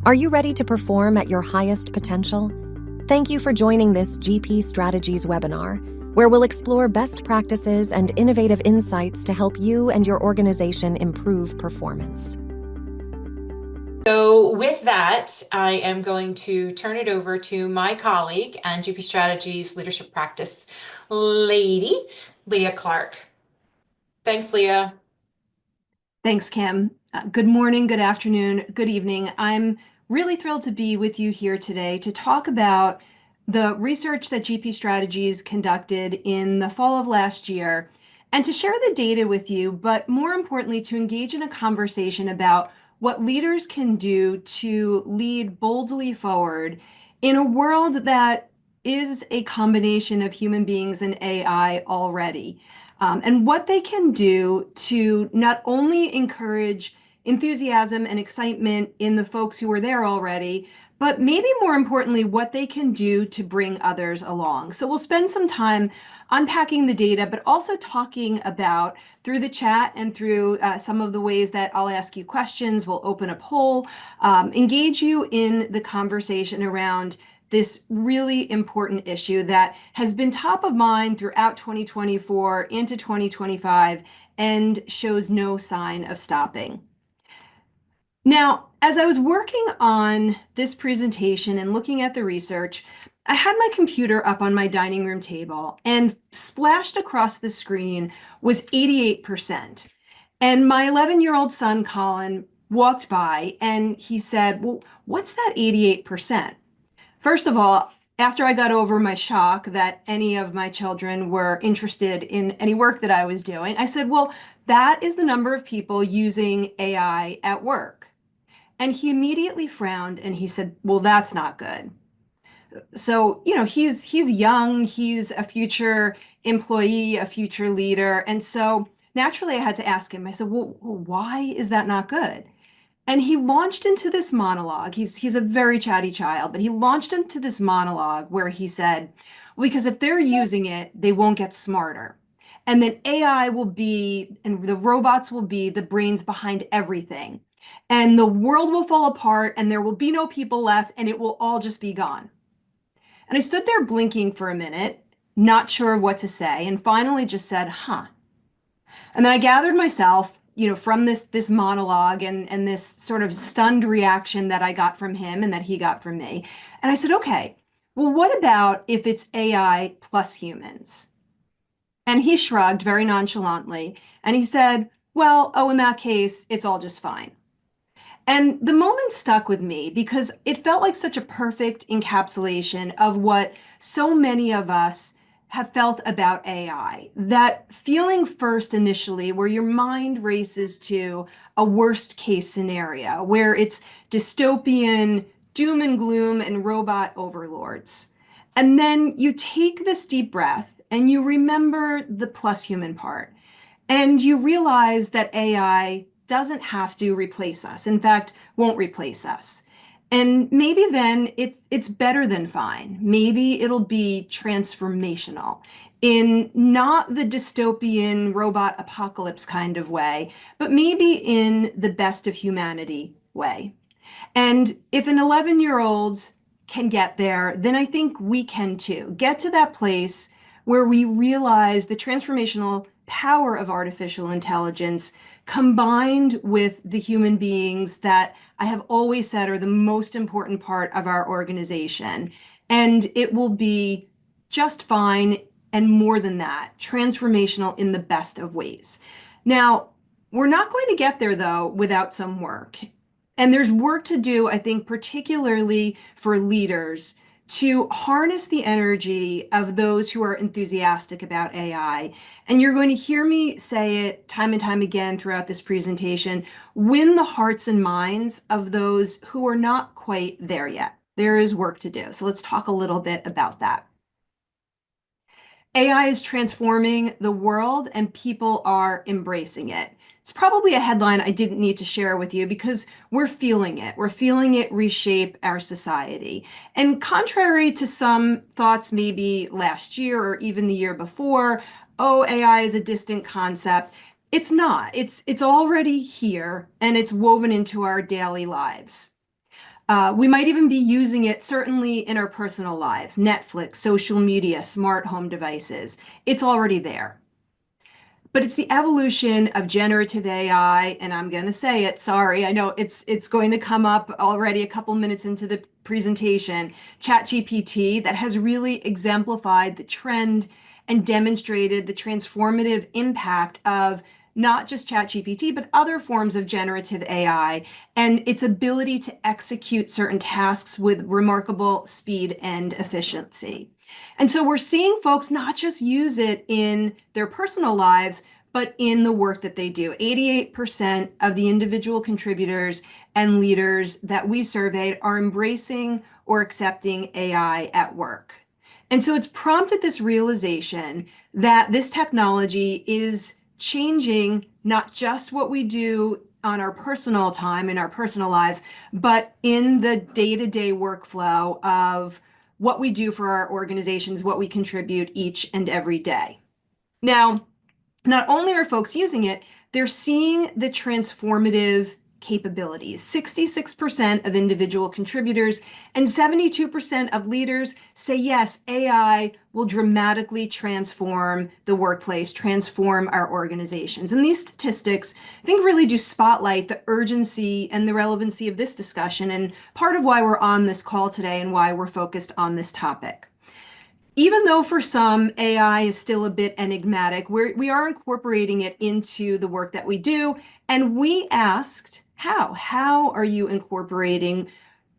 Are you ready to perform at your highest potential? Thank you for joining this GP Strategies webinar, where we'll explore best practices and innovative insights to help you and your organization improve performance. So with that, I am going to turn it over to my colleague and GP Strategies leadership practice lady, Leah Clark. Thanks, Leah. Thanks, Kim. Good morning, good afternoon, good evening. I'm really thrilled to be with you here today to talk about the research that GP Strategies conducted in the fall of last year and to share the data with you, but more importantly, to engage in a conversation about what leaders can do to lead boldly forward in a world that is a combination of human beings and AI already. And what they can do to not only encourage enthusiasm and excitement in the folks who are there already, but maybe more importantly, what they can do to bring others along. So we'll spend some time unpacking the data, but also talking about through the chat and through some of the ways that I'll ask you questions, we'll open a poll, engage you in the conversation around this really important issue that has been top of mind throughout 2024 into 2025 and shows no sign of stopping. Now, as I was working on this presentation and looking at the research, I had my computer up on my dining room table and splashed across the screen was 88%. And my 11-year-old son, Colin, walked by and he said, "Well, what's that 88%? First of all, after I got over my shock that any of my children were interested in any work that I was doing, I said, well, that is the number of people using AI at work. And he immediately frowned and he said, well, that's not good. So, he's young, he's a future employee, a future leader. And so naturally I had to ask him, I said, well, why is that not good? And he launched into this monologue. He's a very chatty child, but he launched into this monologue where he said, well, because if they're using it, they won't get smarter. And then AI will be, and the robots will be the brains behind everything. And the world will fall apart and there will be no people left and it will all just be gone. And I stood there blinking for a minute, not sure of what to say, and finally just said, huh. And then I gathered myself, from this monologue and this sort of stunned reaction that I got from him and that he got from me. And I said, okay, well, what about if it's AI plus humans? And he shrugged very nonchalantly and he said, well, oh, in that case, it's all just fine. And the moment stuck with me because it felt like such a perfect encapsulation of what so many of us have felt about AI. That feeling first initially, where your mind races to a worst case scenario, where it's dystopian, doom and gloom, and robot overlords. And then you take this deep breath and you remember the plus human part. And you realize that AI doesn't have to replace us. In fact, won't replace us. And maybe then it's better than fine. Maybe it'll be transformational in not the dystopian robot apocalypse kind of way, but maybe in the best of humanity way. And if an 11-year-old can get there, then I think we can too. Get to that place where we realize the transformational power of artificial intelligence combined with the human beings that I have always said are the most important part of our organization. And it will be just fine and more than that, transformational in the best of ways. Now, we're not going to get there though without some work. And there's work to do, I think, particularly for leaders to harness the energy of those who are enthusiastic about AI. And you're going to hear me say it time and time again throughout this presentation, win the hearts and minds of those who are not quite there yet. There is work to do. So let's talk a little bit about that. AI is transforming the world and people are embracing it. It's probably a headline I didn't need to share with you because we're feeling it. We're feeling it reshape our society. And contrary to some thoughts maybe last year or even the year before, oh, AI is a distant concept. It's not. It's already here and it's woven into our daily lives. We might even be using it certainly in our personal lives, Netflix, social media, smart home devices. It's already there. But it's the evolution of generative AI, and I'm going to say it, sorry, I know it's going to come up already a couple minutes into the presentation, ChatGPT, that has really exemplified the trend and demonstrated the transformative impact of not just ChatGPT, but other forms of generative AI and its ability to execute certain tasks with remarkable speed and efficiency. And so we're seeing folks not just use it in their personal lives, but in the work that they do. 88% of the individual contributors and leaders that we surveyed are embracing or accepting AI at work. And so it's prompted this realization that this technology is changing not just what we do on our personal time in our personal lives, but in the day-to-day workflow of what we do for our organizations, what we contribute each and every day. Now, not only are folks using it, they're seeing the transformative capabilities. 66% of individual contributors and 72% of leaders say, yes, AI will dramatically transform the workplace, transform our organizations. And these statistics, I think, really do spotlight the urgency and the relevancy of this discussion, and part of why we're on this call today and why we're focused on this topic. Even though for some AI is still a bit enigmatic, we are incorporating it into the work that we do. And we asked, how are you incorporating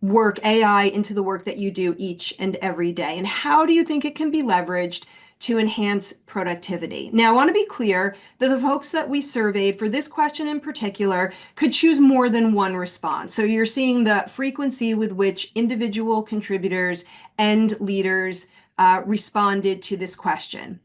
AI into the work that you do each and every day? And how do you think it can be leveraged to enhance productivity? Now, I want to be clear that the folks that we surveyed for this question in particular could choose more than one response. So you're seeing the frequency with which individual contributors and leaders responded to this question.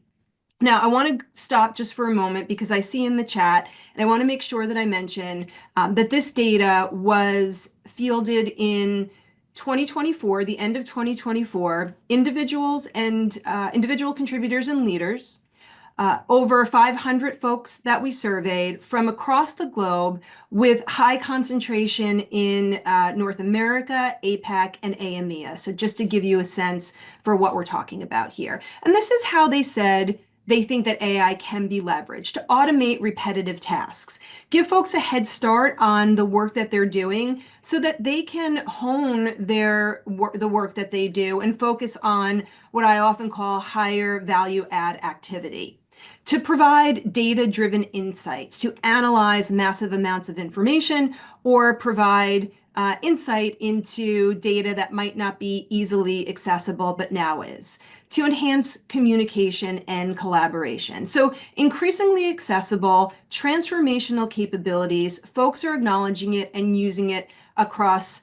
Now, I want to stop just for a moment because I see in the chat, and I want to make sure that I mention that this data was fielded in 2024, the end of 2024, individuals and individual contributors and leaders, over 500 folks that we surveyed from across the globe with high concentration in North America, APAC, and AMEA. So just to give you a sense for what we're talking about here. And this is how they said they think that AI can be leveraged to automate repetitive tasks, give folks a head start on the work that they're doing so that they can hone the work that they do and focus on what I often call higher value add activity. To provide data-driven insights, to analyze massive amounts of information, or provide insight into data that might not be easily accessible, but now is, to enhance communication and collaboration. So increasingly accessible, transformational capabilities, folks are acknowledging it and using it across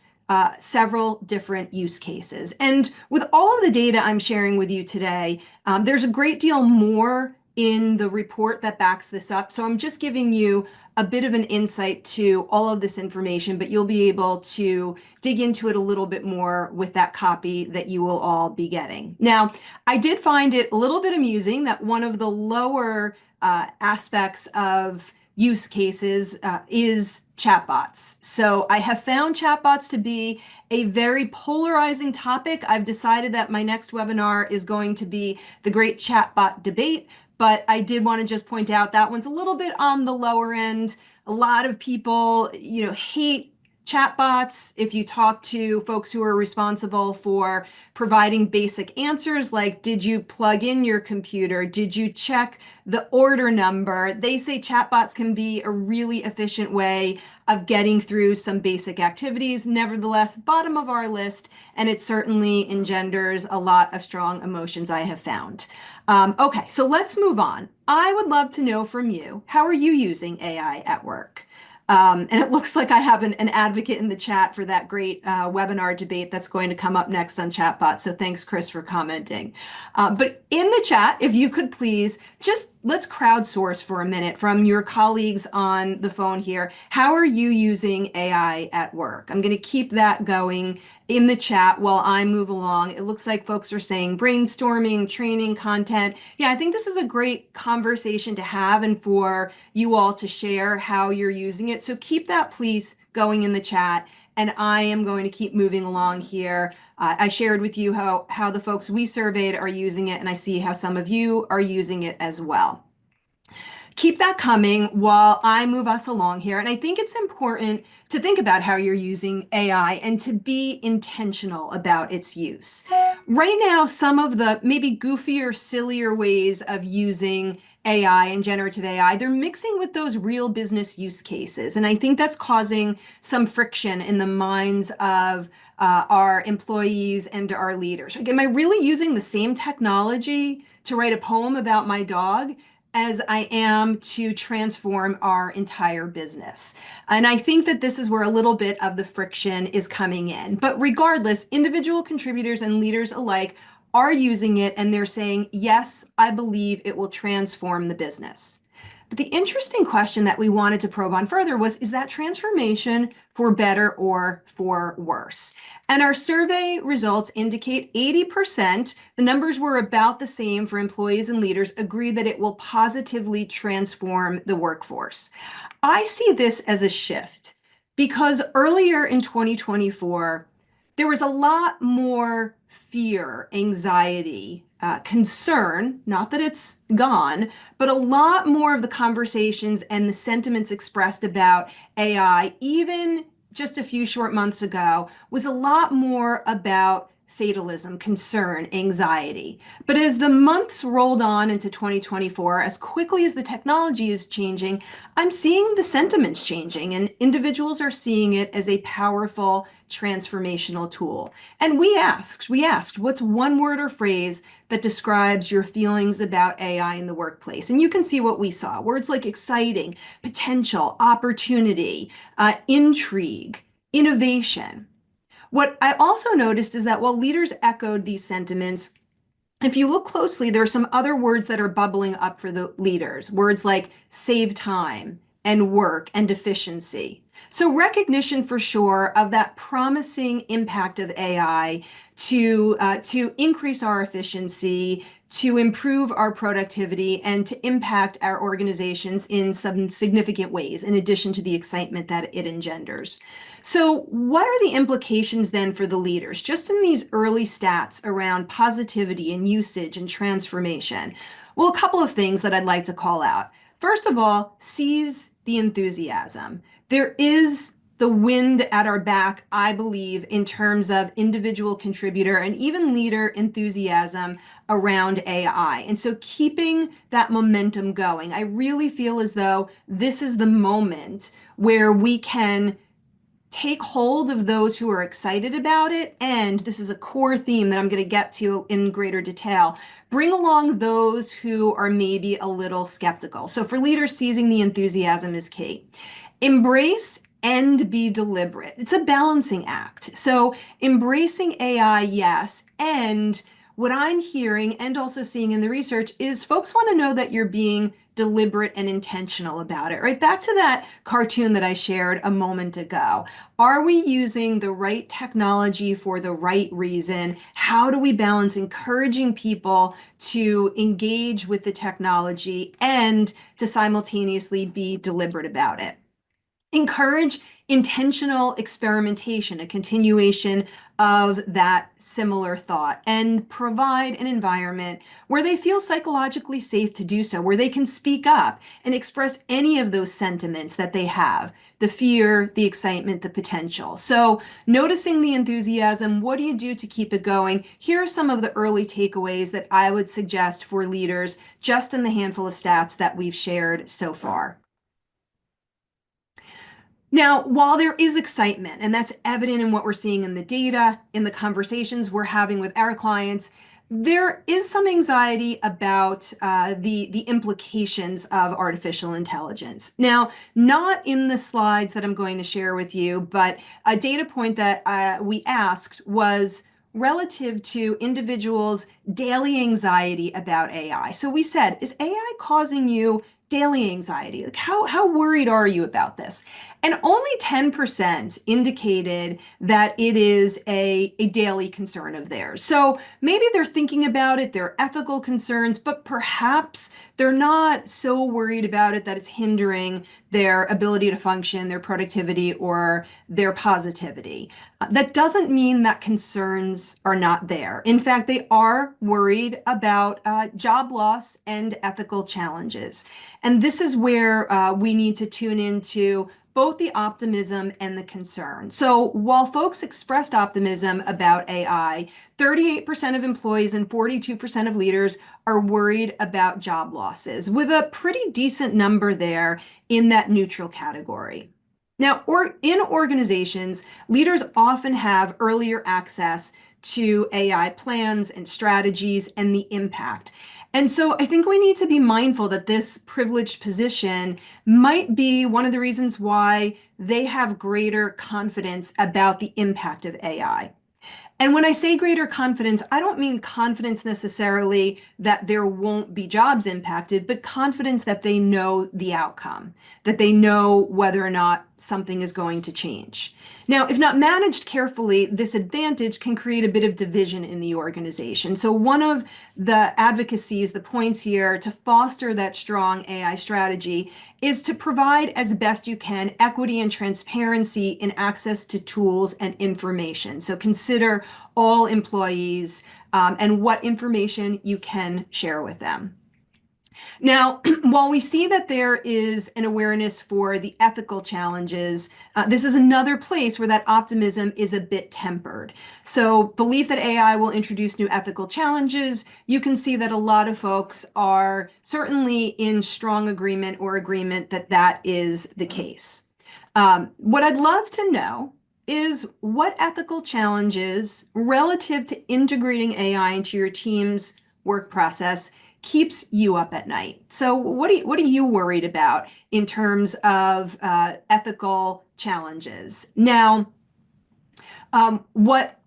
several different use cases. And with all of the data I'm sharing with you today, there's a great deal more in the report that backs this up. So I'm just giving you a bit of an insight to all of this information, but you'll be able to dig into it a little bit more with that copy that you will all be getting. Now, I did find it a little bit amusing that one of the lower aspects of use cases is chatbots. So I have found chatbots to be a very polarizing topic. I've decided that my next webinar is going to be the great chatbot debate. But I did want to just point out that one's a little bit on the lower end. A lot of people, hate chatbots. If you talk to folks who are responsible for providing basic answers, like, did you plug in your computer? Did you check the order number? They say chatbots can be a really efficient way of getting through some basic activities. Nevertheless, bottom of our list, and it certainly engenders a lot of strong emotions I have found. Okay, so let's move on. I would love to know from you, how are you using AI at work? And it looks like I have an advocate in the chat for that great webinar debate that's going to come up next on chatbot. So thanks, Chris, for commenting. But in the chat, if you could please, let's crowdsource for a minute from your colleagues on the phone here. How are you using AI at work? I'm going to keep that going in the chat while I move along. It looks like folks are saying brainstorming, training, content. Yeah, I think this is a great conversation to have and for you all to share how you're using it. So keep that, please, going in the chat. and I am going to keep moving along here. I shared with you how the folks we surveyed are using it, and I see how some of you are using it as well. Keep that coming while I move us along here. And I think it's important to think about how you're using AI and to be intentional about its use. Right now, some of the maybe goofier, sillier ways of using AI and generative AI, they're mixing with those real business use cases. And I think that's causing some friction in the minds of our employees and our leaders. Like, am I really using the same technology to write a poem about my dog as I am to transform our entire business? And I think that this is where a little bit of the friction is coming in. But regardless, individual contributors and leaders alike are using it, and they're saying, yes, I believe it will transform the business. But the interesting question that we wanted to probe on further was, is that transformation for better or for worse? And our survey results indicate 80%, the numbers were about the same for employees and leaders, agree that it will positively transform the workforce. I see this as a shift because earlier in 2024, there was a lot more fear, anxiety, concern, not that it's gone, but a lot more of the conversations and the sentiments expressed about AI, even just a few short months ago, was a lot more about fatalism, concern, anxiety. But as the months rolled on into 2024, as quickly as the technology is changing, I'm seeing the sentiments changing, and individuals are seeing it as a powerful transformational tool. And we asked, what's one word or phrase that describes your feelings about AI in the workplace? And you can see what we saw. Words like exciting, potential, opportunity, intrigue, innovation. What I also noticed is that while leaders echoed these sentiments, if you look closely, there are some other words that are bubbling up for the leaders. Words like save time and work and efficiency. So recognition for sure of that promising impact of AI to increase our efficiency, to improve our productivity, and to impact our organizations in some significant ways, in addition to the excitement that it engenders. So what are the implications then for the leaders, just in these early stats around positivity and usage and transformation? Well, a couple of things that I'd like to call out. First of all, seize the enthusiasm. There is the wind at our back, I believe, in terms of individual contributor and even leader enthusiasm around AI. And so keeping that momentum going, I really feel as though this is the moment where we can take hold of those who are excited about it. And this is a core theme that I'm going to get to in greater detail. Bring along those who are maybe a little skeptical. So for leaders, seizing the enthusiasm is key. Embrace and be deliberate. It's a balancing act. So embracing AI, yes. And what I'm hearing and also seeing in the research is folks want to know that you're being deliberate and intentional about it. Right back to that cartoon that I shared a moment ago. Are we using the right technology for the right reason? How do we balance encouraging people to engage with the technology and to simultaneously be deliberate about it? Encourage intentional experimentation, a continuation of that similar thought, and provide an environment where they feel psychologically safe to do so, where they can speak up and express any of those sentiments that they have, the fear, the excitement, the potential. So noticing the enthusiasm, what do you do to keep it going? Here are some of the early takeaways that I would suggest for leaders just in the handful of stats that we've shared so far. Now, while there is excitement, and that's evident in what we're seeing in the data, in the conversations we're having with our clients, there is some anxiety about the implications of artificial intelligence. Now, not in the slides that I'm going to share with you, but a data point that we asked was relative to individuals' daily anxiety about AI. So we said, is AI causing you daily anxiety? Like how worried are you about this? And only 10% indicated that it is a daily concern of theirs. So maybe they're thinking about it, they're ethical concerns, but perhaps they're not so worried about it that it's hindering their ability to function, their productivity, or their positivity. That doesn't mean that concerns are not there. In fact, they are worried about job loss and ethical challenges. And this is where we need to tune into both the optimism and the concern. So while folks expressed optimism about AI, 38% of employees and 42% of leaders are worried about job losses, with a pretty decent number there in that neutral category. Now, in organizations, leaders often have earlier access to AI plans and strategies and the impact. And so I think we need to be mindful that this privileged position might be one of the reasons why they have greater confidence about the impact of AI. And when I say greater confidence, I don't mean confidence necessarily that there won't be jobs impacted, but confidence that they know the outcome, that they know whether or not something is going to change. Now, if not managed carefully, this advantage can create a bit of division in the organization. So one of the advocacies, the points here to foster that strong AI strategy is to provide as best you can equity and transparency in access to tools and information. So consider all employees and what information you can share with them. Now, while we see that there is an awareness for the ethical challenges, this is another place where that optimism is a bit tempered. So belief that AI will introduce new ethical challenges, you can see that a lot of folks are certainly in strong agreement or agreement that that is the case. What I'd love to know is what ethical challenges relative to integrating AI into your team's work process keeps you up at night. So what are you worried about in terms of ethical challenges? Now, what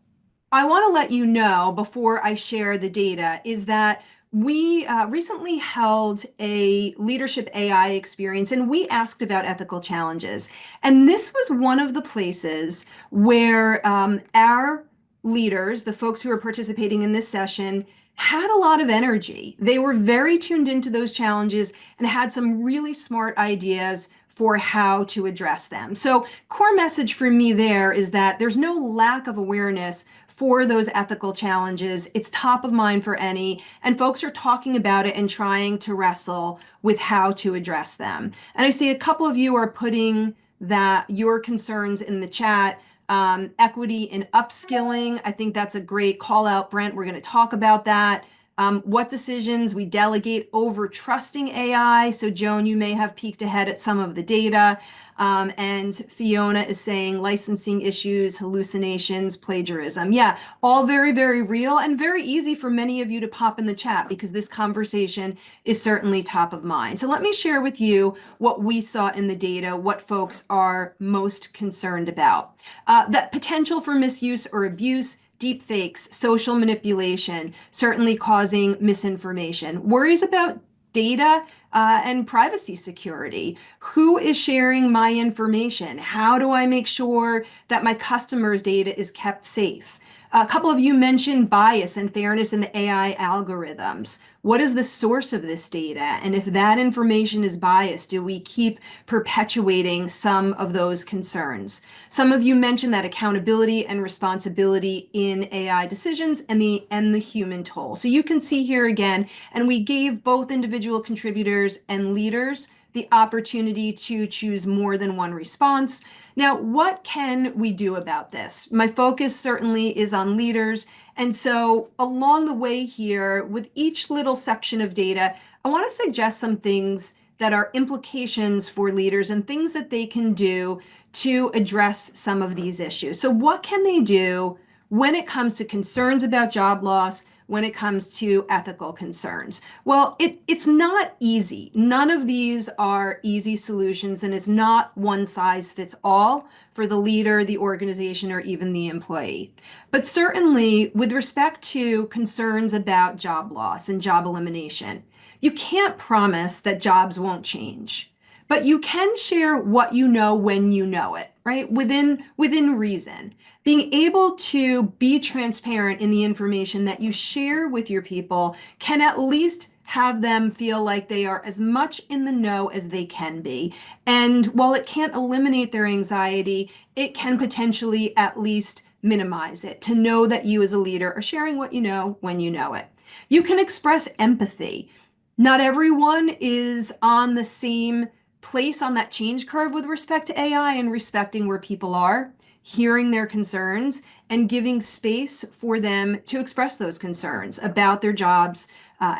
I want to let you know before I share the data is that we recently held a leadership AI experience and we asked about ethical challenges. And this was one of the places where our leaders, the folks who are participating in this session, had a lot of energy. They were very tuned into those challenges and had some really smart ideas for how to address them. So core message for me there is that there's no lack of awareness for those ethical challenges. It's top of mind for any, and folks are talking about it and trying to wrestle with how to address them. And I see a couple of you are putting that your concerns in the chat. Equity in upskilling, I think that's a great call out, Brent. We're going to talk about that. What decisions we delegate over trusting AI. So Joan, you may have peeked ahead at some of the data. And Fiona is saying licensing issues, hallucinations, plagiarism. Yeah, all very, very real and very easy for many of you to pop in the chat because this conversation is certainly top of mind. So let me share with you what we saw in the data, what folks are most concerned about. The potential for misuse or abuse, deep fakes, social manipulation, certainly causing misinformation, worries about data and privacy security. Who is sharing my information? How do I make sure that my customers' data is kept safe? A couple of you mentioned bias and fairness in the AI algorithms. What is the source of this data? And if that information is biased, do we keep perpetuating some of those concerns? Some of you mentioned that accountability and responsibility in AI decisions and the human toll. So you can see here again, and we gave both individual contributors and leaders the opportunity to choose more than one response. Now, what can we do about this? My focus certainly is on leaders. And so along the way here, with each little section of data, I want to suggest some things that are implications for leaders and things that they can do to address some of these issues. So what can they do when it comes to concerns about job loss, when it comes to ethical concerns? Well, it's not easy. None of these are easy solutions, and it's not one size fits all for the leader, the organization, or even the employee. But certainly, with respect to concerns about job loss and job elimination, you can't promise that jobs won't change. but you can share what you know when you know it, right? Within reason. Being able to be transparent in the information that you share with your people can at least have them feel like they are as much in the know as they can be. And while it can't eliminate their anxiety, it can potentially at least minimize it, to know that you as a leader are sharing what you know when you know it. You can express empathy. Not everyone is on the same place on that change curve with respect to AI, and respecting where people are, hearing their concerns, and giving space for them to express those concerns about their jobs,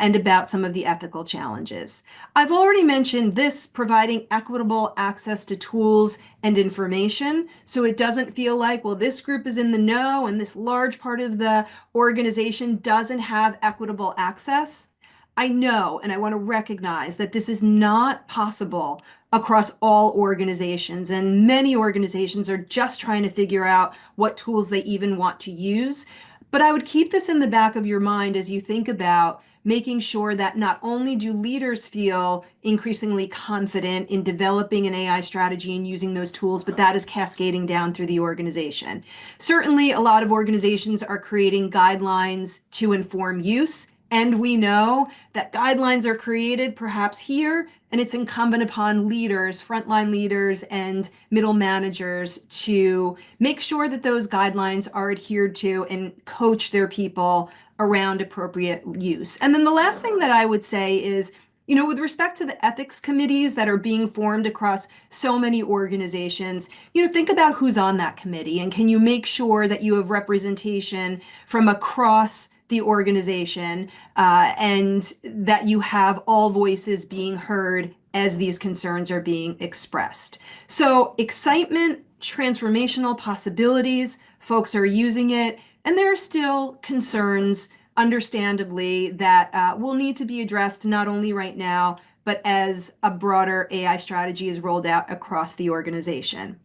and about some of the ethical challenges. I've already mentioned this, providing equitable access to tools and information, so it doesn't feel like, well, this group is in the know and this large part of the organization doesn't have equitable access. I know, and I want to recognize that this is not possible across all organizations, and many organizations are just trying to figure out what tools they even want to use. But I would keep this in the back of your mind as you think about making sure that not only do leaders feel increasingly confident in developing an AI strategy and using those tools, but that is cascading down through the organization. Certainly, a lot of organizations are creating guidelines to inform use. And we know that guidelines are created perhaps here, and it's incumbent upon leaders, frontline leaders, and middle managers to make sure that those guidelines are adhered to and coach their people around appropriate use. And then the last thing that I would say is, with respect to the ethics committees that are being formed across so many organizations, think about who's on that committee, and can you make sure that you have representation from across the organization, and that you have all voices being heard as these concerns are being expressed. So excitement, transformational possibilities, folks are using it, and there are still concerns, understandably, that will need to be addressed not only right now, but as a broader AI strategy is rolled out across the organization.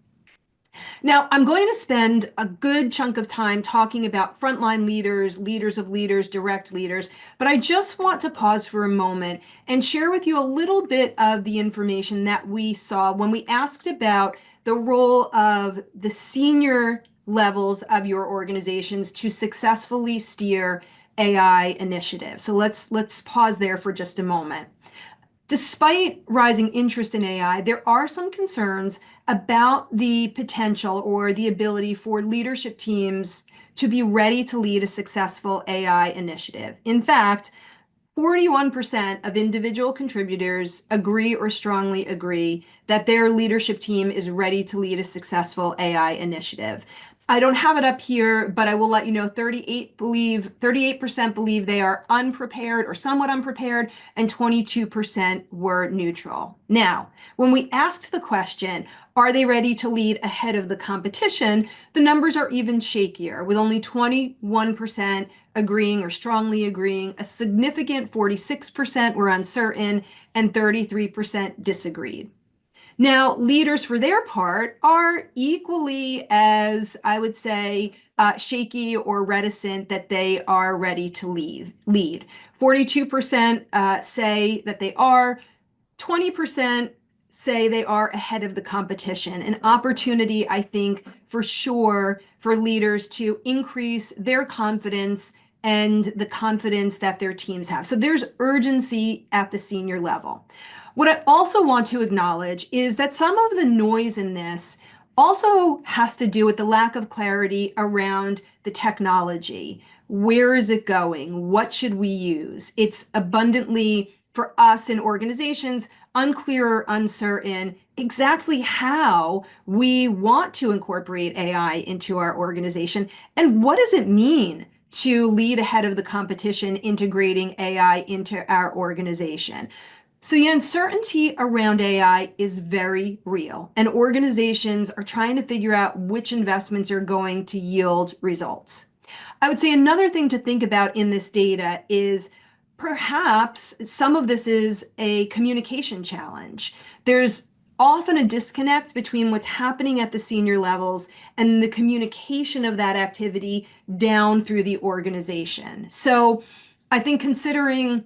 Now, I'm going to spend a good chunk of time talking about frontline leaders, leaders of leaders, direct leaders, but I just want to pause for a moment and share with you a little bit of the information that we saw when we asked about the role of the senior levels of your organizations to successfully steer AI initiatives. So let's pause there for just a moment. Despite rising interest in AI, there are some concerns about the potential or the ability for leadership teams to be ready to lead a successful AI initiative. In fact, 41% of individual contributors agree or strongly agree that their leadership team is ready to lead a successful AI initiative. I don't have it up here, but I will let you know 38% believe they are unprepared or somewhat unprepared, and 22% were neutral. Now, when we asked the question, are they ready to lead ahead of the competition? The numbers are even shakier, with only 21% agreeing or strongly agreeing. A significant 46% were uncertain, and 33% disagreed. Now, leaders, for their part, are equally as, I would say, shaky or reticent that they are ready to lead. 42% say that they are, 20% say they are ahead of the competition. An opportunity, I think, for sure, for leaders to increase their confidence and the confidence that their teams have. So there's urgency at the senior level. What I also want to acknowledge is that some of the noise in this also has to do with the lack of clarity around the technology. Where is it going? What should we use? It's abundantly, for us in organizations, unclear or uncertain exactly how we want to incorporate AI into our organization, and what does it mean to lead ahead of the competition, integrating AI into our organization. So the uncertainty around AI is very real, and organizations are trying to figure out which investments are going to yield results. I would say another thing to think about in this data is perhaps some of this is a communication challenge. There's often a disconnect between what's happening at the senior levels and the communication of that activity down through the organization. So I think considering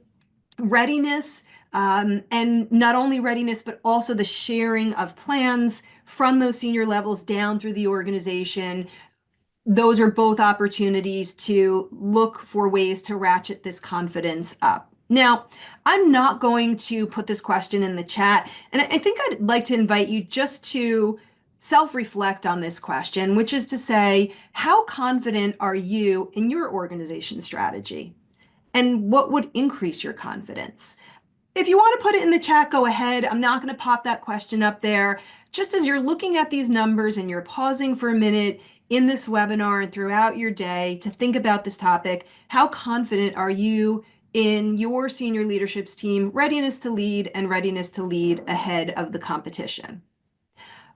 readiness, And not only readiness, but also the sharing of plans from those senior levels down through the organization. Those are both opportunities to look for ways to ratchet this confidence up. Now, I'm not going to put this question in the chat, and I think I'd like to invite you just to self-reflect on this question, which is to say, how confident are you in your organization strategy? And what would increase your confidence? If you want to put it in the chat, go ahead. I'm not going to pop that question up there. Just as you're looking at these numbers and you're pausing for a minute in this webinar and throughout your day to think about this topic, how confident are you in your senior leadership's team readiness to lead and readiness to lead ahead of the competition?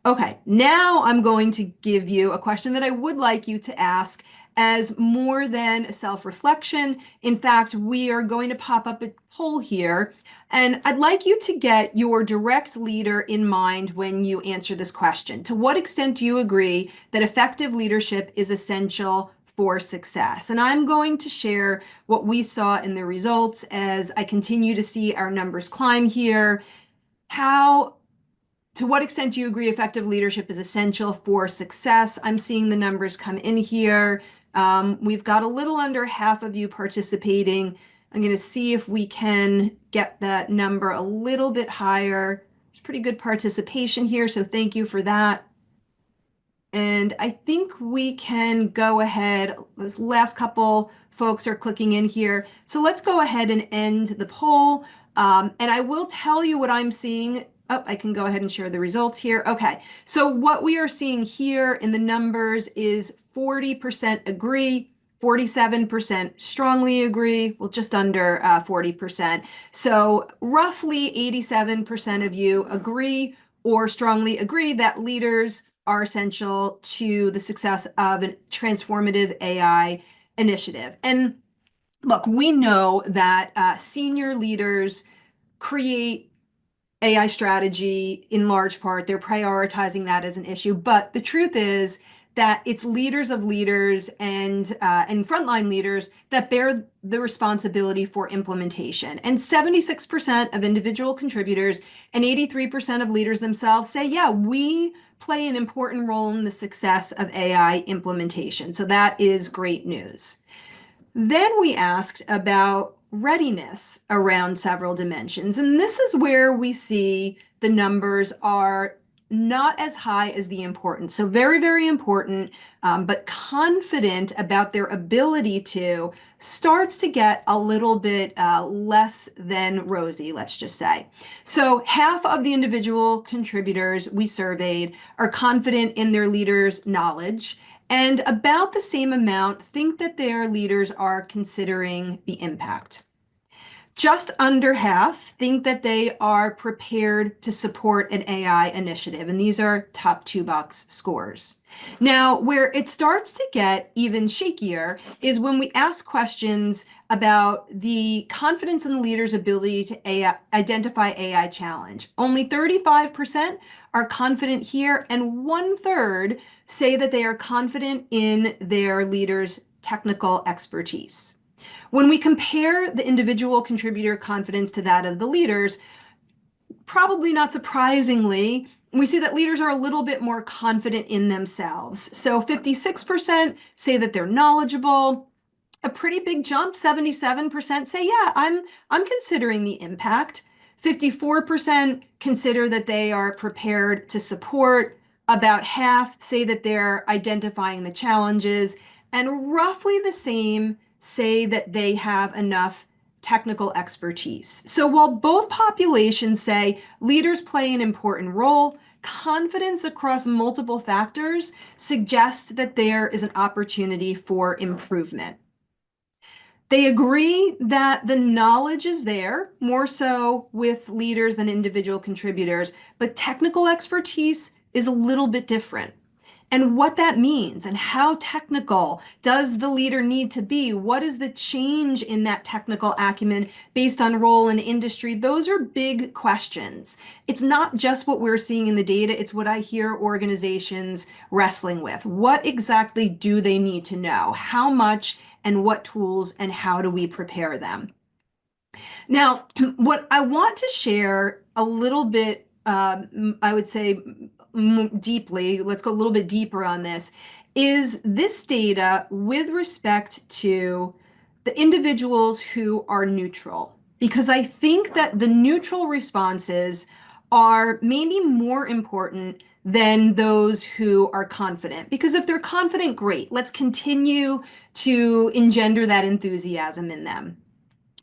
Okay, now I'm going to give you a question that I would like you to ask as more than a self-reflection. In fact, we are going to pop up a poll here, and I'd like you to get your direct leader in mind when you answer this question. To what extent do you agree that effective leadership is essential for success? And I'm going to share what we saw in the results as I continue to see our numbers climb here. To what extent do you agree effective leadership is essential for success? I'm seeing the numbers come in here. We've got a little under half of you participating. I'm going to see if we can get that number a little bit higher. There's pretty good participation here, so thank you for that. And I think we can go ahead. Those last couple folks are clicking in here. So let's go ahead and end the poll. And I will tell you what I'm seeing. Oh, I can go ahead and share the results here. Okay, so what we are seeing here in the numbers is 40% agree, 47% strongly agree, well, just under 40%. So roughly 87% of you agree or strongly agree that leaders are essential to the success of a transformative AI initiative. And look, we know that senior leaders create AI strategy in large part. They're prioritizing that as an issue. But the truth is that it's leaders of leaders and frontline leaders that bear the responsibility for implementation. And 76% of individual contributors and 83% of leaders themselves say, yeah, we play an important role in the success of AI implementation. So that is great news. Then we asked about readiness around several dimensions. And this is where we see the numbers are not as high as the importance. So very, very important, but confident about their ability to starts to get a little bit less than rosy, let's just say. So half of the individual contributors we surveyed are confident in their leaders' knowledge, and about the same amount think that their leaders are considering the impact. Just under half think that they are prepared to support an AI initiative, and these are top 2-box scores. Now, where it starts to get even shakier is when we ask questions about the confidence in the leader's ability to identify AI challenge. Only 35% are confident here, and 1/3 say that they are confident in their leader's technical expertise. When we compare the individual contributor confidence to that of the leaders, probably not surprisingly, we see that leaders are a little bit more confident in themselves. So 56% say that they're knowledgeable. A pretty big jump, 77% say, yeah, I'm considering the impact. 54% consider that they are prepared to support. About half say that they're identifying the challenges, and roughly the same say that they have enough technical expertise. So while both populations say leaders play an important role, confidence across multiple factors suggests that there is an opportunity for improvement. They agree that the knowledge is there, more so with leaders than individual contributors, but technical expertise is a little bit different. And what that means and how technical does the leader need to be? What is the change in that technical acumen based on role and industry? Those are big questions. It's not just what we're seeing in the data, it's what I hear organizations wrestling with. What exactly do they need to know? How much and what tools and how do we prepare them? Now, what I want to share a little bit, I would say deeply, let's go a little bit deeper on this, is this data with respect to the individuals who are neutral. Because I think that the neutral responses are maybe more important than those who are confident. Because if they're confident, great, let's continue to engender that enthusiasm in them.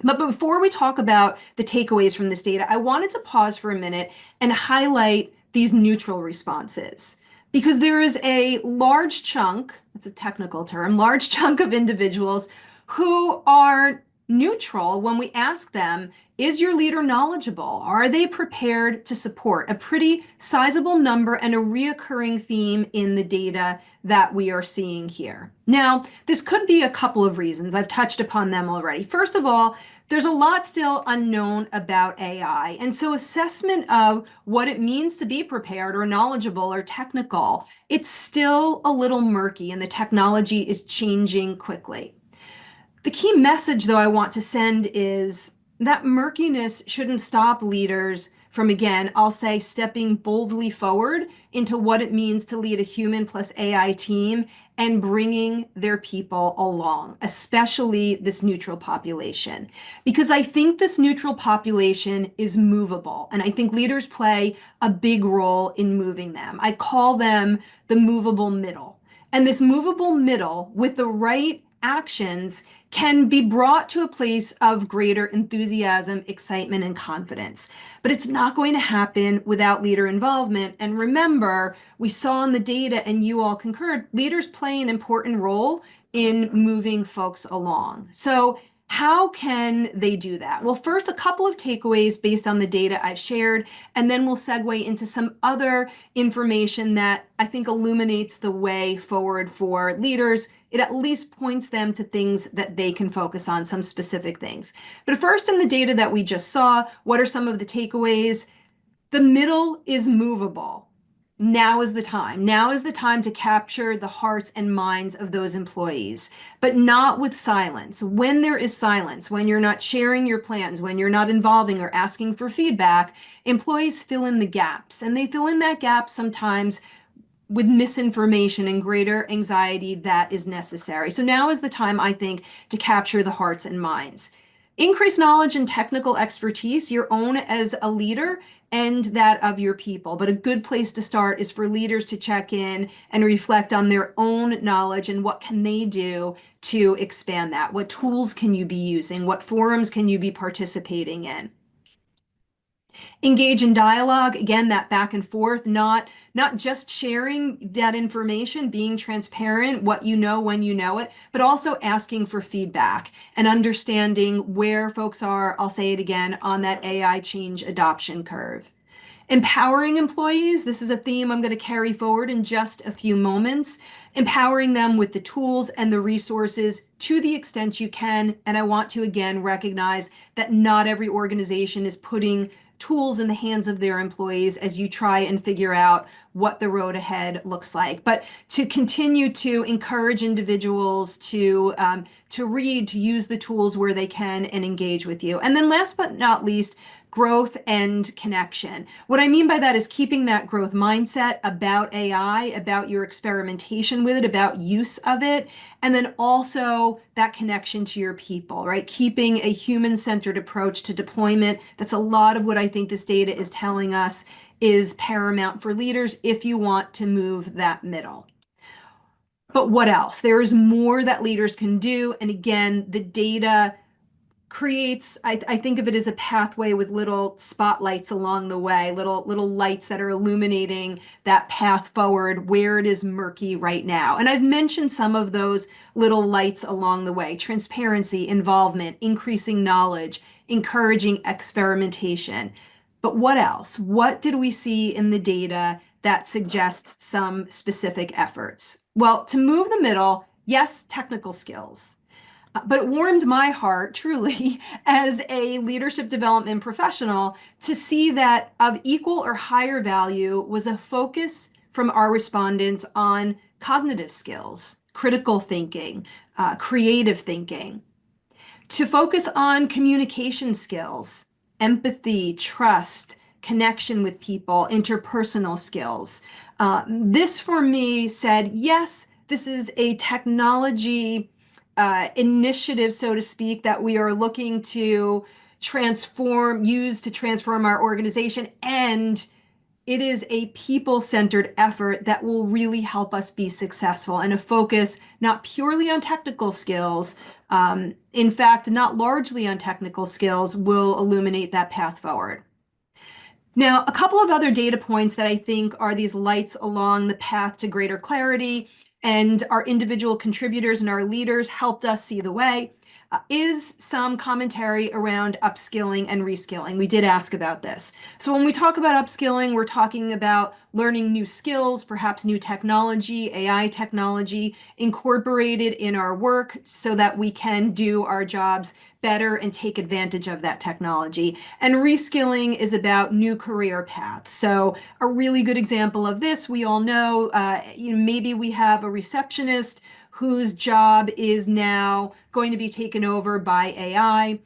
But before we talk about the takeaways from this data, I wanted to pause for a minute and highlight these neutral responses. Because there is a large chunk, that's a technical term, large chunk of individuals who are neutral when we ask them, is your leader knowledgeable? Are they prepared to support? A pretty sizable number and a reoccurring theme in the data that we are seeing here. Now, this could be a couple of reasons. I've touched upon them already. First of all, there's a lot still unknown about AI. And so assessment of what it means to be prepared or knowledgeable or technical, it's still a little murky and the technology is changing quickly. The key message, though, I want to send is that murkiness shouldn't stop leaders from, again, I'll say, stepping boldly forward into what it means to lead a Human+AI team and bringing their people along, especially this neutral population. Because I think this neutral population is movable, and I think leaders play a big role in moving them. I call them the movable middle. And this movable middle, with the right actions, can be brought to a place of greater enthusiasm, excitement, and confidence. But it's not going to happen without leader involvement. And remember, we saw in the data, and you all concurred, leaders play an important role in moving folks along. So how can they do that? Well, first, a couple of takeaways based on the data I've shared, and then we'll segue into some other information that I think illuminates the way forward for leaders. It at least points them to things that they can focus on, some specific things. But first, in the data that we just saw, what are some of the takeaways? The middle is movable. Now is the time. Now is the time to capture the hearts and minds of those employees, but not with silence. When there is silence, when you're not sharing your plans, when you're not involving or asking for feedback, employees fill in the gaps. And they fill in that gap sometimes with misinformation and greater anxiety that is necessary. So now is the time, I think, to capture the hearts and minds. Increase knowledge and technical expertise, your own as a leader and that of your people. But a good place to start is for leaders to check in and reflect on their own knowledge and what can they do to expand that. What tools can you be using? What forums can you be participating in? Engage in dialogue, again, that back and forth, not just sharing that information, being transparent, what you know when you know it, but also asking for feedback and understanding where folks are, I'll say it again, on that AI change adoption curve. Empowering employees, this is a theme I'm going to carry forward in just a few moments. Empowering them with the tools and the resources to the extent you can. And I want to again recognize that not every organization is putting tools in the hands of their employees as you try and figure out what the road ahead looks like. But to continue to encourage individuals to read, to use the tools where they can and engage with you. And then last but not least, growth and connection. What I mean by that is keeping that growth mindset about AI, about your experimentation with it, about use of it, and then also that connection to your people, right? Keeping a human-centered approach to deployment. That's a lot of what I think this data is telling us is paramount for leaders if you want to move that middle. But what else? There is more that leaders can do. And again, the data creates, I think of it as a pathway with little spotlights along the way, little lights that are illuminating that path forward where it is murky right now. And I've mentioned some of those little lights along the way: transparency, involvement, increasing knowledge, encouraging experimentation. But what else? What did we see in the data that suggests some specific efforts? Well, to move the middle, yes, technical skills. But it warmed my heart, truly, as a leadership development professional, to see that of equal or higher value was a focus from our respondents on cognitive skills, critical thinking, creative thinking. to focus on communication skills, empathy, trust, connection with people, interpersonal skills. This for me said, yes, this is a technology initiative, so to speak, that we are looking to use to transform our organization. And it is a people-centered effort that will really help us be successful, and a focus not purely on technical skills, in fact, not largely on technical skills, will illuminate that path forward. Now, a couple of other data points that I think are these lights along the path to greater clarity, and our individual contributors and our leaders helped us see the way, is some commentary around upskilling and reskilling. We did ask about this. So when we talk about upskilling, we're talking about learning new skills, perhaps new technology, AI technology, incorporated in our work so that we can do our jobs better and take advantage of that technology. And reskilling is about new career paths. So a really good example of this, we all know, maybe we have a receptionist whose job is now going to be taken over by AI.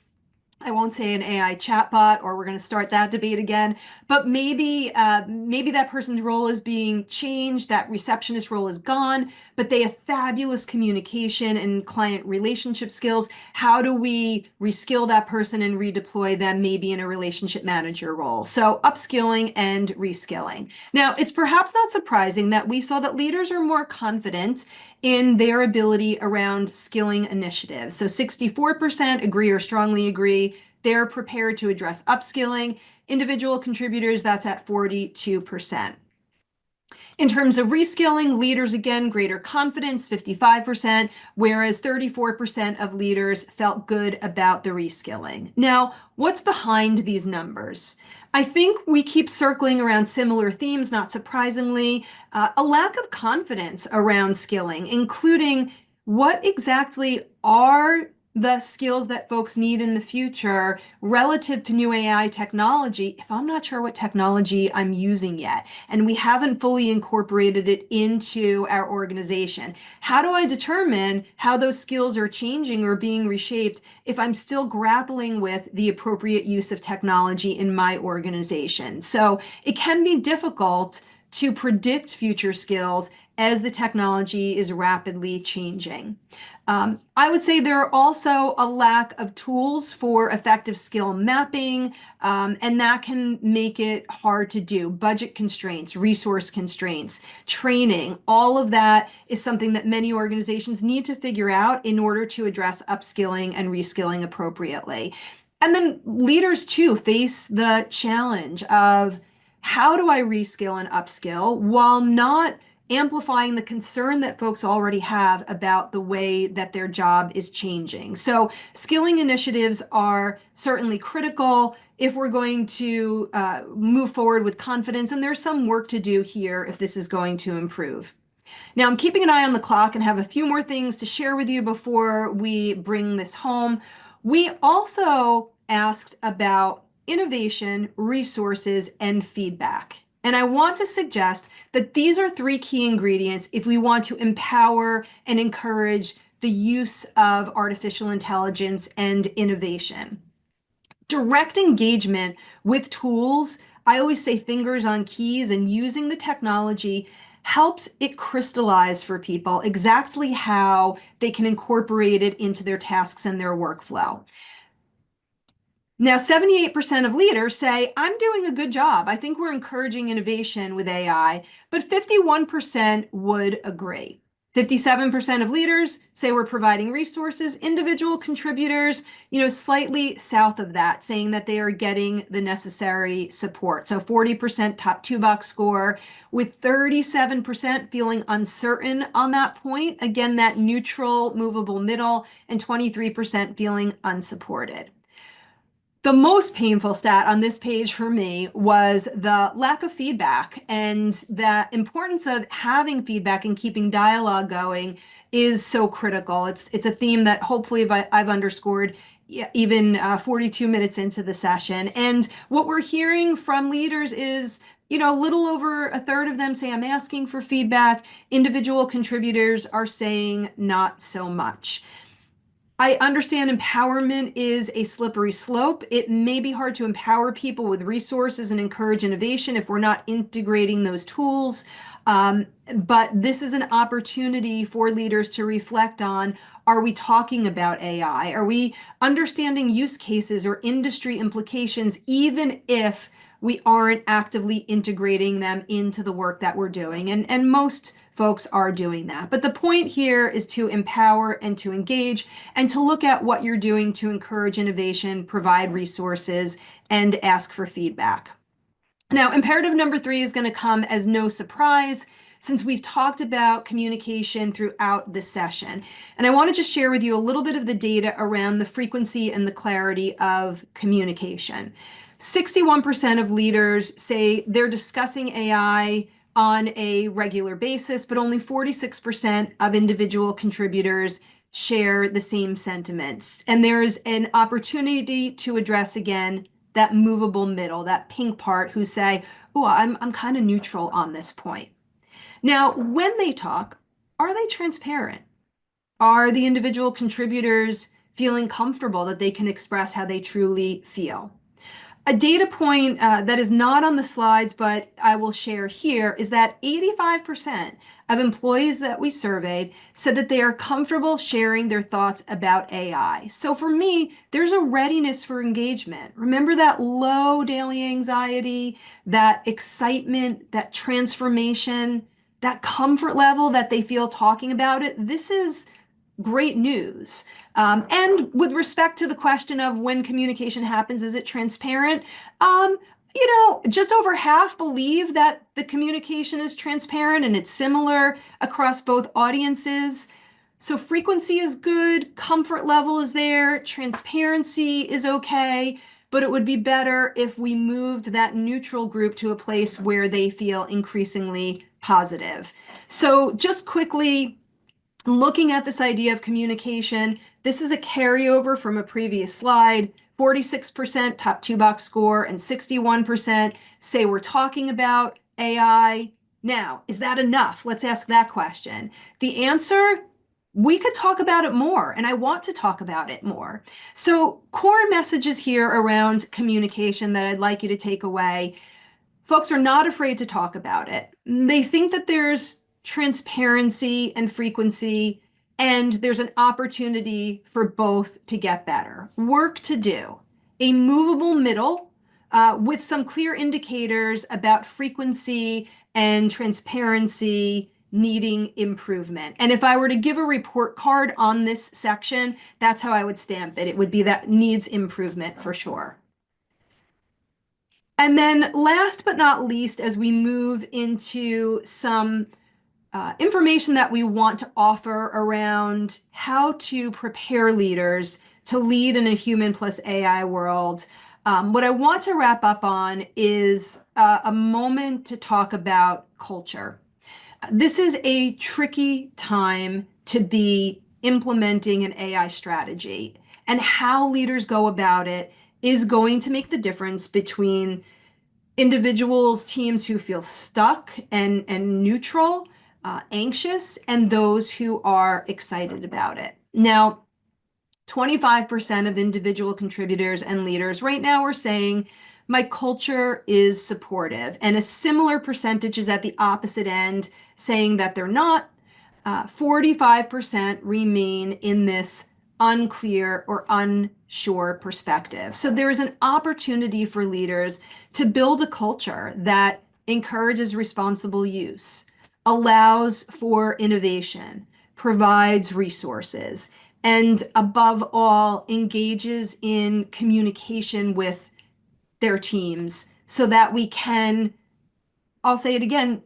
I won't say an AI chatbot, or we're going to start that debate again, but maybe that person's role is being changed, that receptionist role is gone, but they have fabulous communication and client relationship skills. How do we reskill that person and redeploy them maybe in a relationship manager role? So upskilling and reskilling. Now, it's perhaps not surprising that we saw that leaders are more confident in their ability around skilling initiatives. So 64% agree or strongly agree they're prepared to address upskilling. Individual contributors, that's at 42%. In terms of reskilling, leaders, again, greater confidence, 55%, whereas 34% of leaders felt good about the reskilling. Now, what's behind these numbers? I think we keep circling around similar themes, not surprisingly. A lack of confidence around skilling, including what exactly are the skills that folks need in the future relative to new AI technology if I'm not sure what technology I'm using yet, and we haven't fully incorporated it into our organization. How do I determine how those skills are changing or being reshaped if I'm still grappling with the appropriate use of technology in my organization? So it can be difficult to predict future skills as the technology is rapidly changing. I would say there are also a lack of tools for effective skill mapping, and that can make it hard to do. Budget constraints, resource constraints, training, all of that is something that many organizations need to figure out in order to address upskilling and reskilling appropriately. And then leaders too face the challenge of, how do I reskill and upskill while not amplifying the concern that folks already have about the way that their job is changing? So skilling initiatives are certainly critical if we're going to move forward with confidence, and there's some work to do here if this is going to improve. Now, I'm keeping an eye on the clock and have a few more things to share with you before we bring this home. We also asked about innovation, resources, and feedback. And I want to suggest that these are three key ingredients if we want to empower and encourage the use of artificial intelligence and innovation. Direct engagement with tools, I always say fingers on keys, and using the technology helps it crystallize for people exactly how they can incorporate it into their tasks and their workflow. Now, 78% of leaders say, I'm doing a good job. I think we're encouraging innovation with AI, but 51% would agree. 57% of leaders say we're providing resources. Individual contributors, slightly south of that, saying that they are getting the necessary support. So 40% top two box score, with 37% feeling uncertain on that point. Again, that neutral, movable middle, and 23% feeling unsupported. The most painful stat on this page for me was the lack of feedback, and the importance of having feedback and keeping dialogue going is so critical. It's a theme that hopefully I've underscored even 42 minutes into the session. And what we're hearing from leaders is, a little over a third of them say, I'm asking for feedback. Individual contributors are saying not so much. I understand empowerment is a slippery slope. It may be hard to empower people with resources and encourage innovation if we're not integrating those tools. But this is an opportunity for leaders to reflect on, are we talking about AI? Are we understanding use cases or industry implications, even if we aren't actively integrating them into the work that we're doing? And most folks are doing that. But the point here is to empower and to engage and to look at what you're doing to encourage innovation, provide resources, and ask for feedback. Now, imperative number 3 is going to come as no surprise since we've talked about communication throughout this session. And I want to just share with you a little bit of the data around the frequency and the clarity of communication. 61% of leaders say they're discussing AI on a regular basis, but only 46% of individual contributors share the same sentiments. And there's an opportunity to address again that movable middle, that pink part, who say, oh, I'm kind of neutral on this point. Now, when they talk, are they transparent? Are the individual contributors feeling comfortable that they can express how they truly feel? A data point that is not on the slides, but I will share here, is that 85% of employees that we surveyed said that they are comfortable sharing their thoughts about AI. So for me, there's a readiness for engagement. Remember that low daily anxiety, that excitement, that transformation, that comfort level that they feel talking about it. This is great news. And with respect to the question of when communication happens, is it transparent? Just over half believe that the communication is transparent and it's similar across both audiences. So frequency is good, comfort level is there, transparency is okay, but it would be better if we moved that neutral group to a place where they feel increasingly positive. So just quickly, looking at this idea of communication, this is a carryover from a previous slide. 46% top 2-box score and 61% say we're talking about AI. Now, is that enough? Let's ask that question. The answer, we could talk about it more, and I want to talk about it more. So core messages here around communication that I'd like you to take away. Folks are not afraid to talk about it. They think that there's transparency and frequency, and there's an opportunity for both to get better. Work to do. A movable middle with some clear indicators about frequency and transparency needing improvement. And if I were to give a report card on this section, that's how I would stamp it. It would be that needs improvement for sure. And then last but not least, as we move into some information that we want to offer around how to prepare leaders to lead in a Human+AI world, what I want to wrap up on is a moment to talk about culture. This is a tricky time to be implementing an AI strategy, and how leaders go about it is going to make the difference between individuals, teams who feel stuck and neutral, anxious, and those who are excited about it. Now, 25% of individual contributors and leaders right now are saying, my culture is supportive. And a similar percentage is at the opposite end, saying that they're not. 45% remain in this unclear or unsure perspective. So there is an opportunity for leaders to build a culture that encourages responsible use, allows for innovation, provides resources, and above all, engages in communication with their teams so that we can, I'll say it again,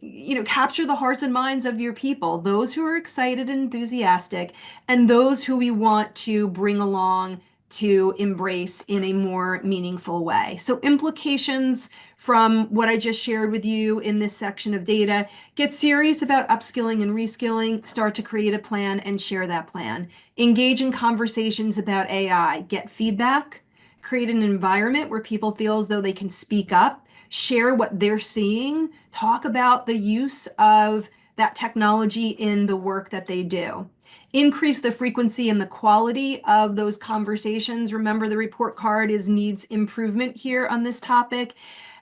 capture the hearts and minds of your people, those who are excited and enthusiastic, and those who we want to bring along to embrace in a more meaningful way. So implications from what I just shared with you in this section of data: get serious about upskilling and reskilling, start to create a plan and share that plan. Engage in conversations about AI, get feedback, create an environment where people feel as though they can speak up, share what they're seeing, talk about the use of that technology in the work that they do. increase the frequency and the quality of those conversations. Remember, the report card needs improvement here on this topic.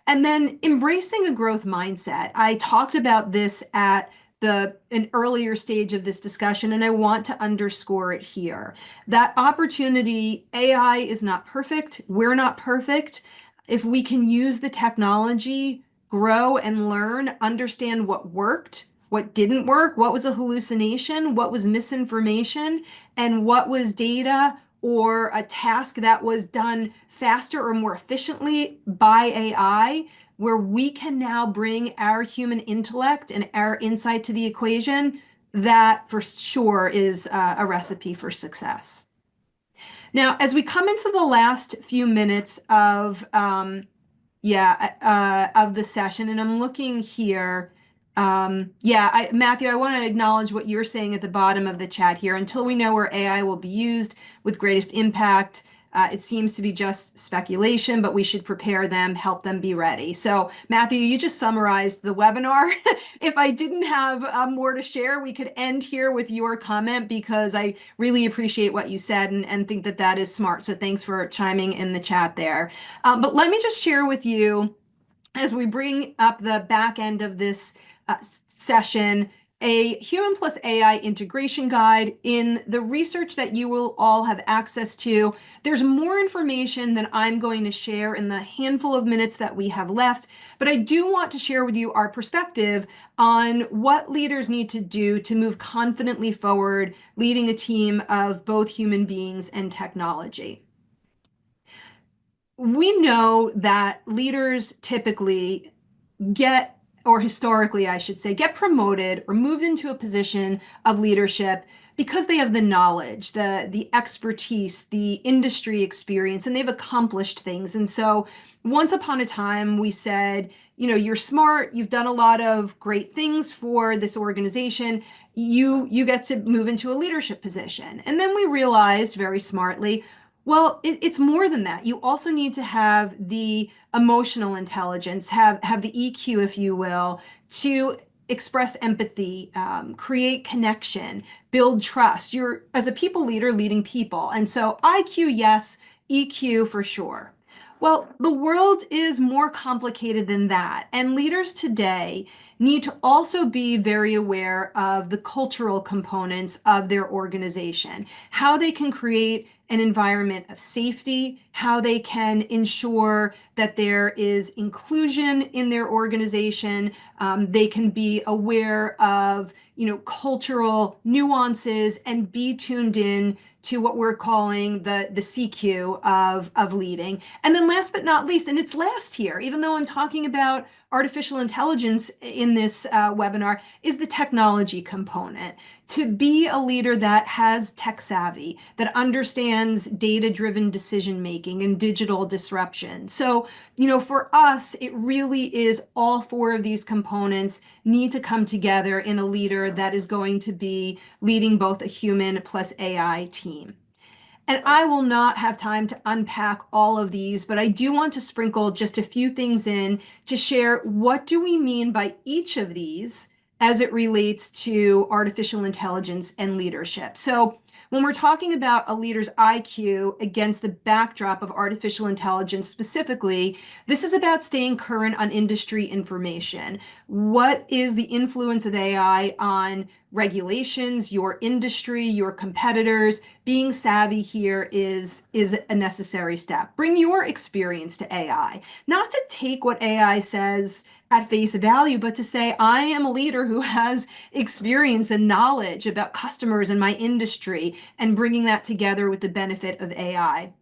And then embracing a growth mindset. I talked about this at an earlier stage of this discussion, and I want to underscore it here. That opportunity, AI is not perfect. We're not perfect. If we can use the technology, grow and learn, understand what worked, what didn't work, what was a hallucination, what was misinformation, and what was data or a task that was done faster or more efficiently by AI, where we can now bring our human intellect and our insight to the equation, that for sure is a recipe for success. Now, as we come into the last few minutes of of the session, and I'm looking here. Matthew, I want to acknowledge what you're saying at the bottom of the chat here. Until we know where AI will be used with greatest impact, it seems to be just speculation, but we should prepare them, help them be ready. So, Matthew, you just summarized the webinar. If I didn't have more to share, we could end here with your comment, because I really appreciate what you said and think that that is smart. So thanks for chiming in the chat there. But let me just share with you, as we bring up the back end of this session, a Human+AI integration guide. In the research that you will all have access to, there's more information than I'm going to share in the handful of minutes that we have left, but I do want to share with you our perspective on what leaders need to do to move confidently forward, leading a team of both human beings and technology. We know that leaders typically get, or historically, I should say, get promoted or moved into a position of leadership because they have the knowledge, the expertise, the industry experience, and they've accomplished things. And so once upon a time, we said, you're smart, you've done a lot of great things for this organization, you get to move into a leadership position. And then we realized very smartly, well, it's more than that. You also need to have the emotional intelligence, have the EQ, if you will, to express empathy, create connection, build trust. You're, as a people leader, leading people. And so IQ, yes, EQ for sure. Well, the world is more complicated than that. And leaders today need to also be very aware of the cultural components of their organization, how they can create an environment of safety, how they can ensure that there is inclusion in their organization. They can be aware of, cultural nuances and be tuned in to what we're calling the CQ of leading. And then last but not least, and it's last here, even though I'm talking about artificial intelligence in this webinar, is the technology component. To be a leader that has tech savvy, that understands data-driven decision making and digital disruption. So, for us, it really is all four of these components need to come together in a leader that is going to be leading both a Human+AI team. And I will not have time to unpack all of these, but I do want to sprinkle just a few things in to share what do we mean by each of these as it relates to artificial intelligence and leadership. So when we're talking about a leader's IQ against the backdrop of artificial intelligence specifically, this is about staying current on industry information. What is the influence of AI on regulations, your industry, your competitors? Being savvy here is a necessary step. Bring your experience to AI, not to take what AI says at face value, but to say, I am a leader who has experience and knowledge about customers in my industry, and bringing that together with the benefit of AI.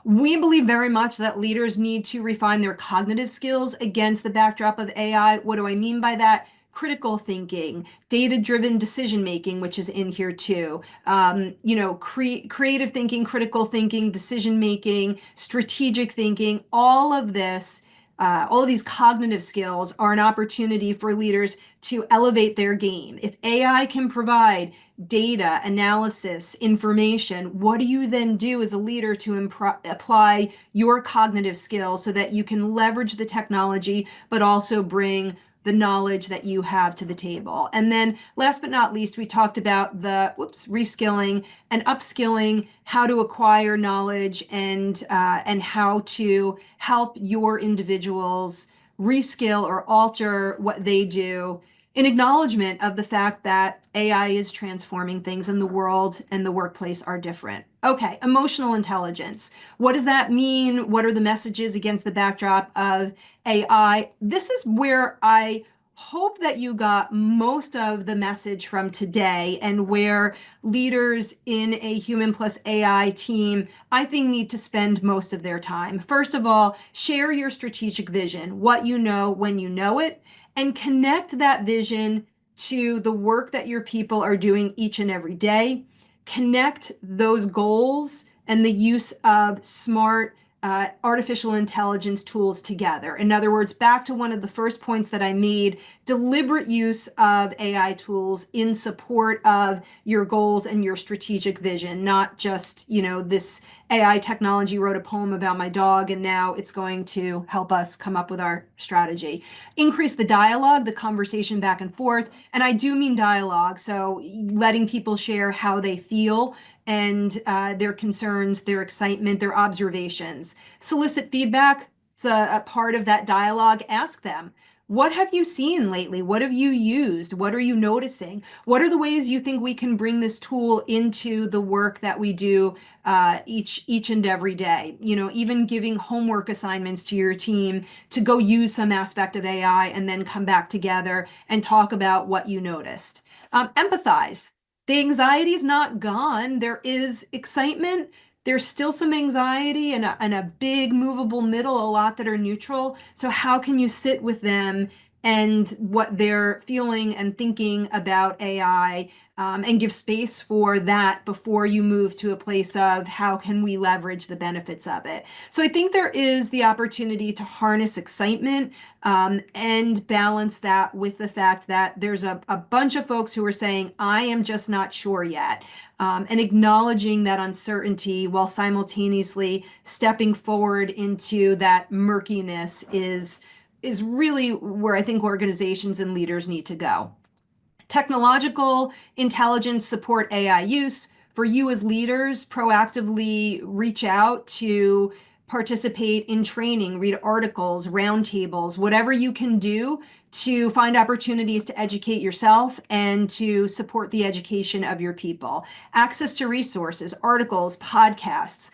We believe very much that leaders need to refine their cognitive skills against the backdrop of AI. What do I mean by that? Critical thinking, data-driven decision-making, which is in here too. Creative thinking, critical thinking, decision-making, strategic thinking, all of this, all of these cognitive skills are an opportunity for leaders to elevate their game. If AI can provide data, analysis, information, what do you then do as a leader to apply your cognitive skills so that you can leverage the technology, but also bring the knowledge that you have to the table. And then last but not least, we talked about the reskilling and upskilling, how to acquire knowledge and how to help your individuals reskill or alter what they do in acknowledgement of the fact that AI is transforming things in the world and the workplace are different. Okay, emotional intelligence. What does that mean? What are the messages against the backdrop of AI? This is where I hope that you got most of the message from today, and where leaders in a Human+AI team, I think, need to spend most of their time. First of all, share your strategic vision, what you know when you know it, and connect that vision to the work that your people are doing each and every day. Connect those goals and the use of smart artificial intelligence tools together. In other words, back to one of the first points that I made, deliberate use of AI tools in support of your goals and your strategic vision, not just, this AI technology wrote a poem about my dog and now it's going to help us come up with our strategy. Increase the dialogue, the conversation back and forth. And I do mean dialogue. So letting people share how they feel and their concerns, their excitement, their observations. Solicit feedback. It's a part of that dialogue. Ask them, what have you seen lately? What have you used? What are you noticing? What are the ways you think we can bring this tool into the work that we do each and every day? Even giving homework assignments to your team to go use some aspect of AI and then come back together and talk about what you noticed. Empathize. The anxiety is not gone. There is excitement. There's still some anxiety and a big movable middle, a lot that are neutral. So how can you sit with them and what they're feeling and thinking about AI, and give space for that before you move to a place of how can we leverage the benefits of it? So I think there is the opportunity to harness excitement, and balance that with the fact that there's a bunch of folks who are saying, I am just not sure yet. And acknowledging that uncertainty while simultaneously stepping forward into that murkiness is really where I think organizations and leaders need to go. Technological intelligence support AI use. For you as leaders, proactively reach out to participate in training, read articles, roundtables, whatever you can do to find opportunities to educate yourself and to support the education of your people. Access to resources, articles, podcasts,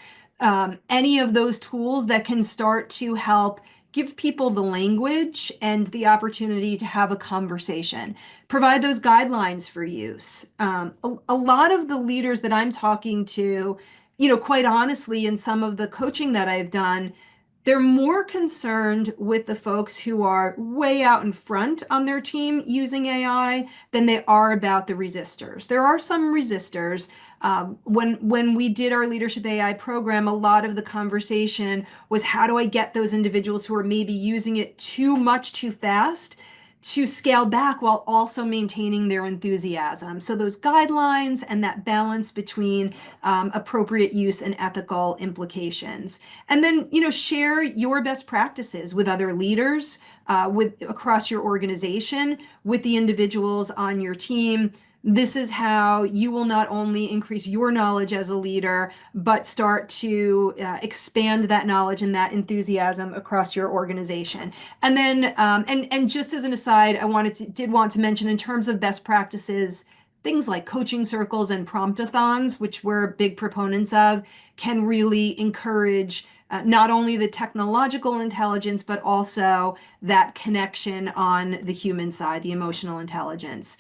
any of those tools that can start to help give people the language and the opportunity to have a conversation. Provide those guidelines for use. A lot of the leaders that I'm talking to, quite honestly, in some of the coaching that I've done, they're more concerned with the folks who are way out in front on their team using AI than they are about the resistors. There are some resistors. When we did our Leadership AI program, a lot of the conversation was, how do I get those individuals who are maybe using it too much too fast to scale back while also maintaining their enthusiasm? So those guidelines and that balance between appropriate use and ethical implications. And then, share your best practices with other leaders, across your organization, with the individuals on your team. This is how you will not only increase your knowledge as a leader, but start to expand that knowledge and that enthusiasm across your organization. And then, and just as an aside, did want to mention, in terms of best practices, things like coaching circles and promptathons, which we're big proponents of, can really encourage not only the technological intelligence, but also that connection on the human side, the emotional intelligence.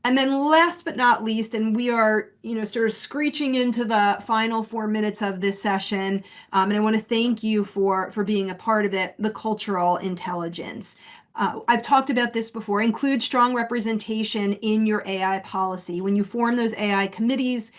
And then last but not least, and we are, sort of screeching into the final 4 minutes of this session, and I want to thank you for being a part of it, the cultural intelligence. I've talked about this before. Include strong representation in your AI policy. When you form those AI committees,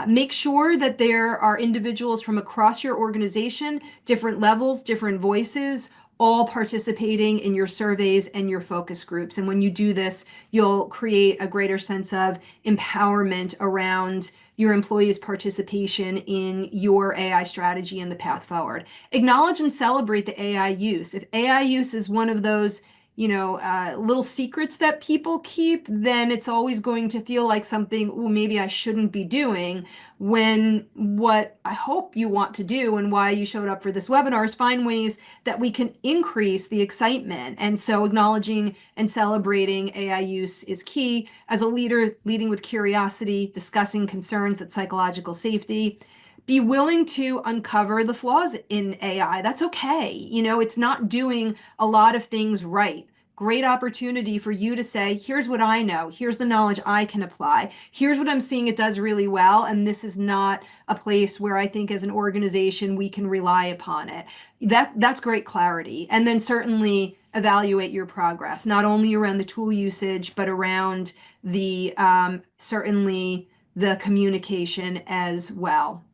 make sure that there are individuals from across your organization, different levels, different voices, all participating in your surveys and your focus groups. And when you do this, you'll create a greater sense of empowerment around your employees' participation in your AI strategy and the path forward. Acknowledge and celebrate the AI use. If AI use is one of those little secrets that people keep, then it's always going to feel like something, well, maybe I shouldn't be doing, when what I hope you want to do and why you showed up for this webinar is find ways that we can increase the excitement. And so acknowledging and celebrating AI use is key. As a leader, leading with curiosity, discussing concerns at psychological safety. Be willing to uncover the flaws in AI. That's okay. It's not doing a lot of things right. Great opportunity for you to say, here's what I know. Here's the knowledge I can apply. Here's what I'm seeing it does really well. And this is not a place where I think as an organization we can rely upon it. That's great clarity. And then certainly evaluate your progress, not only around the tool usage, but around the certainly the communication as well.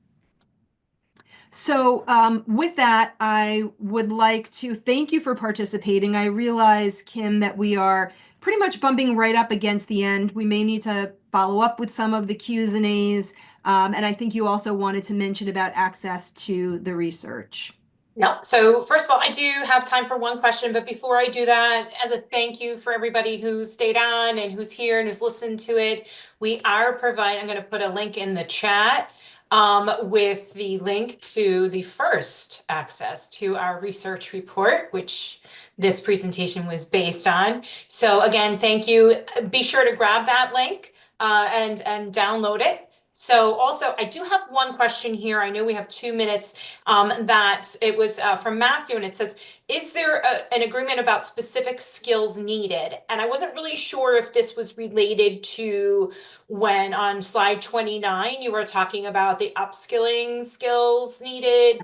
So with that, I would like to thank you for participating. I realize, Kim, that we are pretty much bumping right up against the end. We may need to follow up with some of the Q's and A's. And I think you also wanted to mention about access to the research. Yeah. So first of all, I do have time for one question, but before I do that, as a thank you for everybody who's stayed on and who's here and has listened to it, we are providing, I'm going to put a link in the chat with the link to the first access to our research report, which this presentation was based on. So again, thank you. Be sure to grab that link and download it. So also, I do have one question here. I know we have 2 minutes that it was from Matthew, and it says, is there an agreement about specific skills needed? And I wasn't really sure if this was related to when on slide 29, you were talking about the upskilling skills needed,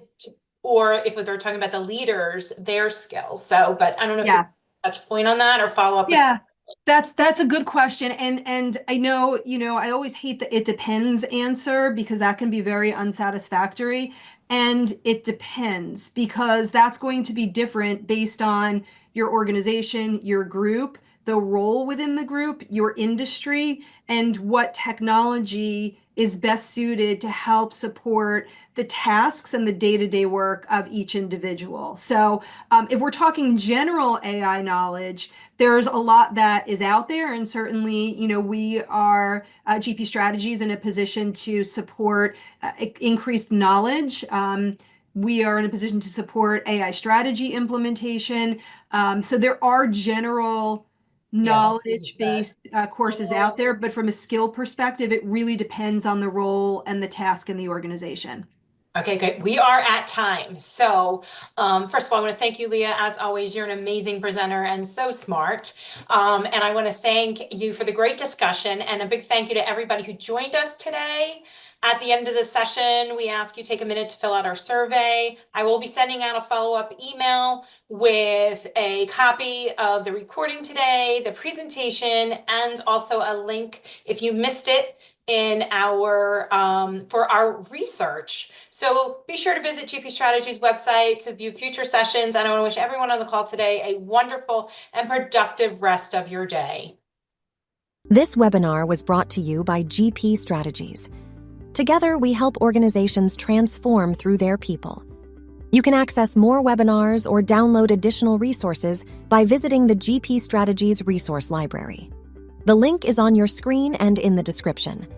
or if they're talking about the leaders, their skills. So, but I don't know if you touch point on that or follow up. Yeah. That's a good question. And I know, I always hate the it depends answer because that can be very unsatisfactory. And it depends because that's going to be different based on your organization, your group, the role within the group, your industry, and what technology is best suited to help support the tasks and the day-to-day work of each individual. So if we're talking general AI knowledge, there's a lot that is out there, and certainly, we are GP Strategies in a position to support increased knowledge. We are in a position to support AI strategy implementation. So there are general knowledge-based courses out there, but from a skill perspective, it really depends on the role and the task in the organization. Okay, great. We are at time. So first of all, I want to thank you, Leah. As always, you're an amazing presenter and so smart. And I want to thank you for the great discussion, and a big thank you to everybody who joined us today. At the end of the session, we ask you take a minute to fill out our survey. I will be sending out a follow-up email with a copy of the recording today, the presentation, and also a link if you missed it in our for our research. So be sure to visit GP Strategies website to view future sessions. And I want to wish everyone on the call today a wonderful and productive rest of your day. This webinar was brought to you by GP Strategies. Together, we help organizations transform through their people. You can access more webinars or download additional resources by visiting the GP Strategies Resource Library. The link is on your screen and in the description.